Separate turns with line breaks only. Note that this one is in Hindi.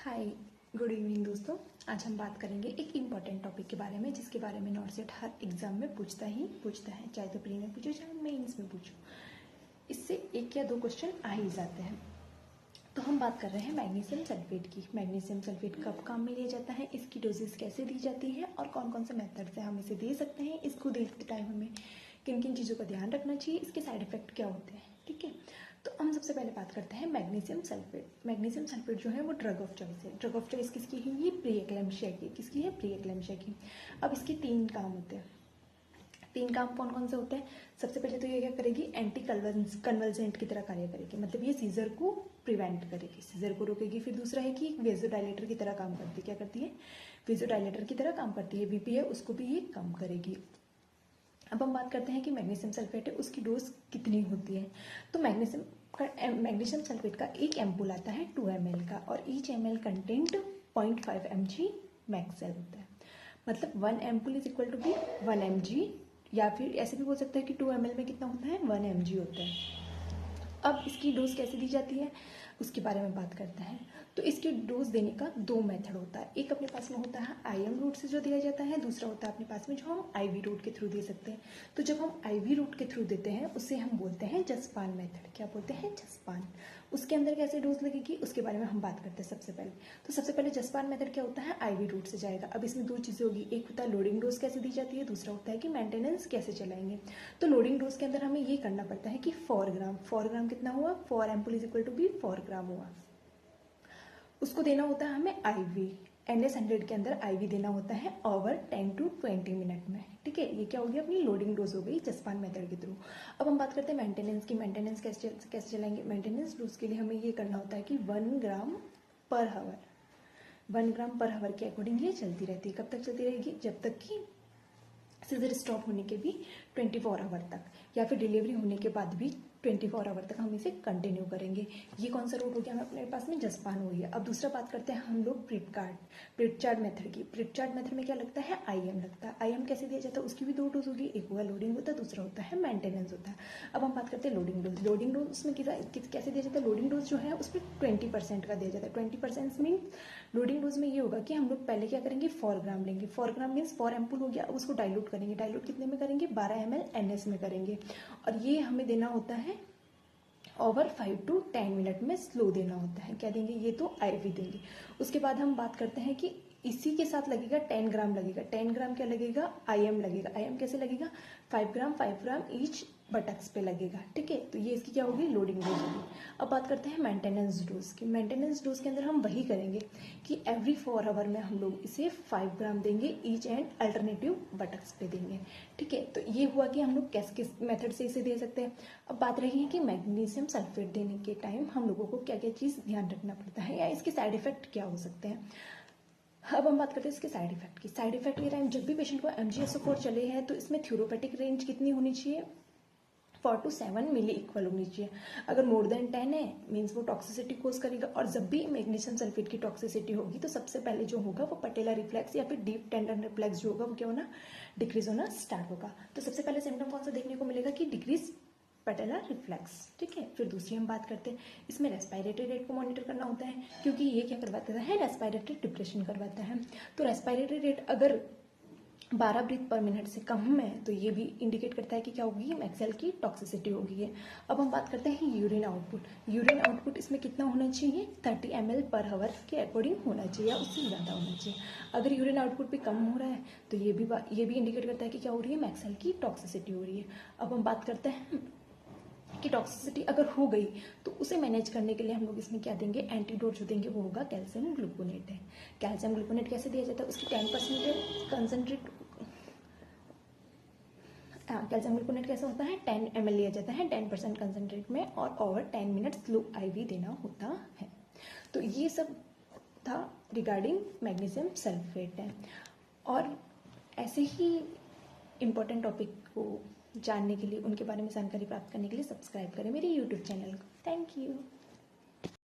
हाय, गुड इवनिंग दोस्तों। आज हम बात करेंगे एक इम्पॉर्टेंट टॉपिक के बारे में जिसके बारे में नॉर्सेट हर एग्जाम में पूछता है, चाहे तो प्री में पूछो चाहे मेंस में पूछो। इससे एक या दो क्वेश्चन आ ही जाते हैं। तो हम बात कर रहे हैं मैग्नीशियम सल्फेट की। मैग्नीशियम सल्फेट कब काम में लिया जाता है, इसकी डोजेस कैसे दी जाती है और कौन कौन से मेथड से हम इसे दे सकते हैं, इसको देते टाइम हमें किन किन चीज़ों का ध्यान रखना चाहिए, इसके साइड इफेक्ट क्या होते हैं। ठीक है, तो हम सबसे पहले बात करते हैं मैग्नीशियम सल्फेट। मैग्नीशियम सल्फेट जो है वो ड्रग ऑफ चॉइस है। ड्रग ऑफ चॉइस किसकी है? ये प्री एक्लेम्पशिया की। किसकी है? प्री एक्लेम्पशिया की। अब इसके तीन काम होते हैं। तीन काम कौन कौन से होते हैं? सबसे पहले तो ये क्या करेगी? एंटी कन्वल्जेंट की तरह कार्य करेगी, मतलब ये सीजर को प्रिवेंट करेगी, सीजर को रोकेगी। फिर दूसरा है कि वेजोडाइलेटर की तरह काम करती है। क्या करती है? वेजोडाइलेटर की तरह काम करती है। बीपी है उसको भी ये कम करेगी। अब हम बात करते हैं कि मैग्नीशियम सल्फेट है उसकी डोज कितनी होती है। तो मैग्नीशियम सल्फेट का एक एम्पूल आता है 2 ml का, और ईच ml कंटेंट 0.5 mg मैक्सेल होता है। मतलब 1 ampoule is equal to be 1 mg, या फिर ऐसे भी बोल सकते हैं कि 2 ml में कितना होता है? 1 mg होता है। अब इसकी डोज कैसे दी जाती है उसके बारे में बात करते हैं। तो इसकी डोज देने का दो मेथड होता है। एक अपने पास में होता है आईएम रूट से जो दिया जाता है, दूसरा होता है अपने पास में जो हम आईवी रूट के थ्रू दे सकते हैं। तो जब हम आईवी रूट के थ्रू देते हैं उसे हम बोलते हैं जसपान मेथड। क्या बोलते हैं? जसपान। उसके अंदर कैसे डोज लगेगी उसके बारे में हम बात करते हैं सबसे पहले। तो सबसे पहले जसपान मेथड क्या होता है? आईवी रूट से जाएगा। अब इसमें दो चीज़ें होगी, एक होता है लोडिंग डोज कैसे दी जाती है, दूसरा होता है कि मेंटेनेंस कैसे चलाएंगे। तो लोडिंग डोज के अंदर हमें ये करना पड़ता है कि 4 ग्राम कितना हुआ? 4 ampoule is equal to be 4 gram हुआ। उसको देना होता है हमें आईवी। NS100 के अंदर आईवी देना होता है ओवर 10 to 20 मिनट में। ठीक है, ये क्या हो गया? अपनी लोडिंग डोज हो गई जसपान मेथड के थ्रू। अब हम बात करते हैं मेंटेनेंस की। मेंटेनेंस कैसे चलाएंगे? मेंटेनेंस डोज के लिए हमें ये करना होता है कि 1 ग्राम पर हावर, 1 ग्राम पर हावर के अकॉर्डिंग ये चलती रहती है। कब तक चलती रहेगी? जब तक कि सीजर स्टॉप होने के भी 24 आवर तक, या फिर डिलीवरी होने के बाद भी 24 आवर तक हम इसे कंटिन्यू करेंगे। ये कौन सा रूट हो गया? हमें अपने पास में जसपान हो गया। अब दूसरा बात करते हैं हम लोग प्रिटचार्ड मेथड की। प्रिटचार्ड मेथड में क्या लगता है? आईएम लगता है। आईएम कैसे दिया जाता है? उसकी भी दो डोज होगी, एक हुआ लोडिंग होता है, दूसरा होता है मेंटेनेंस होता है। अब हम बात करते हैं लोडिंग डोज। लोडिंग डोज उसमें कैसे दिया जाता है? लोडिंग डोज जो है उसमें 20% का दिया जाता है। 20% मीन लोडिंग डोज में ये होगा कि हम लोग पहले क्या करेंगे? 4 ग्राम लेंगे। 4 ग्राम मीन्स 4 एम्पूल हो गया। अब उसको डाइल्यूट करेंगे। डाइल्यूट कितने में करेंगे? 12 ml NS में करेंगे, और ये हमें देना होता है ओवर 5 to 10 मिनट में स्लो देना होता है। क्या देंगे? ये तो आईवी देंगे। उसके बाद हम बात करते हैं कि इसी के साथ लगेगा 10 ग्राम लगेगा। 10 ग्राम क्या लगेगा? आईएम लगेगा। आईएम कैसे लगेगा? 5 ग्राम ईच बटक्स पे लगेगा। ठीक है, तो ये इसकी क्या होगी? लोडिंग डोज होगी। अब बात करते हैं मेंटेनेंस डोज की। मेंटेनेंस डोज के अंदर हम वही करेंगे कि एवरी 4 आवर में हम लोग इसे 5 ग्राम देंगे ईच एंड अल्टरनेटिव बटक्स पे देंगे। ठीक है, तो ये हुआ कि हम लोग किस मेथड से इसे दे सकते हैं। अब बात रही है कि मैग्नीशियम सल्फेट देने के टाइम हम लोगों को क्या क्या चीज़ ध्यान रखना पड़ता है, या इसके साइड इफेक्ट क्या हो सकते हैं। अब हम बात करते हैं इसके साइड इफेक्ट की। साइड इफेक्ट के टाइम जब भी पेशेंट को MgSO4 चले हैं तो इसमें थ्योरोपेटिक रेंज कितनी होनी चाहिए? 4 to 7 मिली इक्वल होनी चाहिए। अगर मोर देन 10 है मीन्स वो टॉक्सिसिटी कोज करेगा। और जब भी मैग्नीशियम सल्फेट की टॉक्सिसिटी होगी तो सबसे पहले जो होगा वो पटेला रिफ्लेक्स या फिर डीप टेंडन रिफ्लेक्स जो होगा वो क्या होना? डिक्रीज होना स्टार्ट होगा। तो सबसे पहले सिम्टम कौन सा देखने को मिलेगा? कि डिक्रीज पटेला रिफ्लेक्स। ठीक है, फिर दूसरी हम बात करते हैं इसमें रेस्पिरेटरी रेट को मॉनिटर करना होता है, क्योंकि ये क्या करवाता है? रेस्पिरेटरी डिप्रेशन करवाता है। तो रेस्पिरेटरी रेट अगर 12 ब्रीथ पर मिनट से कम है तो ये भी इंडिकेट करता है कि क्या होगी? मैक्सेल की टॉक्सिसिटी होगी है। अब हम बात करते हैं यूरिन आउटपुट। यूरिन आउटपुट इसमें कितना होना चाहिए? 30 ml पर हावर के अकॉर्डिंग होना चाहिए या उससे ज़्यादा होना चाहिए। अगर यूरिन आउटपुट भी कम हो रहा है तो ये भी इंडिकेट करता है कि क्या हो रही है? मैक्सेल की टॉक्सिसिटी हो रही है। अब हम बात करते हैं कि टॉक्सिसिटी अगर हो गई तो उसे मैनेज करने के लिए हम लोग इसमें क्या देंगे? एंटीडोट जो देंगे वो होगा कैल्शियम ग्लूकोनेट है। कैल्शियम ग्लूकोनेट कैसे दिया जाता है? उसकी 10% कंसनट्रेट। कैल्शियम ग्लूकोनेट कैसा होता है? 10 ml लिया जाता है 10% कंसनट्रेट में, और ओवर 10 मिनट स्लो आईवी देना होता है। तो ये सब था रिगार्डिंग मैग्नीशियम सल्फेट है। और ऐसे ही इम्पोर्टेंट टॉपिक को जानने के लिए, उनके बारे में जानकारी प्राप्त करने के लिए सब्सक्राइब करें मेरे यूट्यूब चैनल को। Thank you.